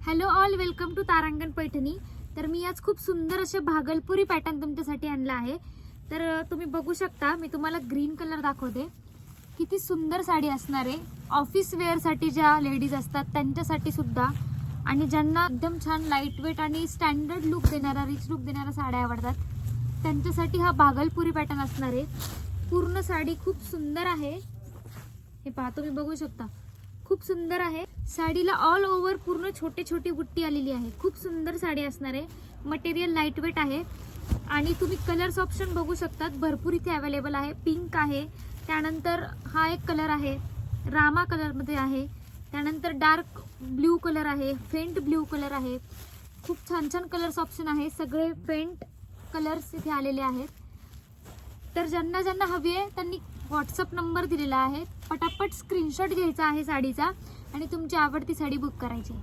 Hello all, welcome to Tarangan Paithani. तर मी आज खूप सुंदर असे भागलपुरी पॅटर्न तुमच्यासाठी आणला आहे। तर तुम्ही बघू शकता, मी तुम्हाला ग्रीन कलर दाखवते। किती सुंदर साडी असणार आहे, ऑफिस वेअर साठी ज्या लेडीज असतात त्यांच्यासाठी सुद्धा, आणि ज्यांना एकदम छान लाईट वेट आणि स्टँडर्ड लुक देणारा, रिच लुक देणारा साड्या आवडतात त्यांच्यासाठी हा भागलपुरी पॅटर्न असणार आहे। पूर्ण साडी खूप सुंदर आहे, हे पहा तुम्ही बघू शकता, खूप सुंदर आहे। साडीला ऑल ओव्हर पूर्ण छोटे छोटी बुट्टी आलेली आहे। खूप सुंदर साडी असणार आहे, मटेरियल लाईट वेट आहे आणि तुम्ही कलर्स ऑप्शन बघू शकतात, भरपूर इथे अवेलेबल आहे। पिंक आहे, त्यानंतर हा एक कलर आहे रामा कलर मध्ये आहे, त्यानंतर डार्क ब्ल्यू कलर आहे, फेंट ब्ल्यू कलर आहे। खूप छान छान कलर्स ऑप्शन आहे, सगळे फेंट कलर्स इथे आलेले आहेत। तर ज्यांना ज्यांना हवी आहे त्यांनी व्हॉट्सअप नंबर दिलेला आहे, पटापट स्क्रीनशॉट घ्यायचा आहे साडीचा आणि तुमची आवडती साडी बुक करायची।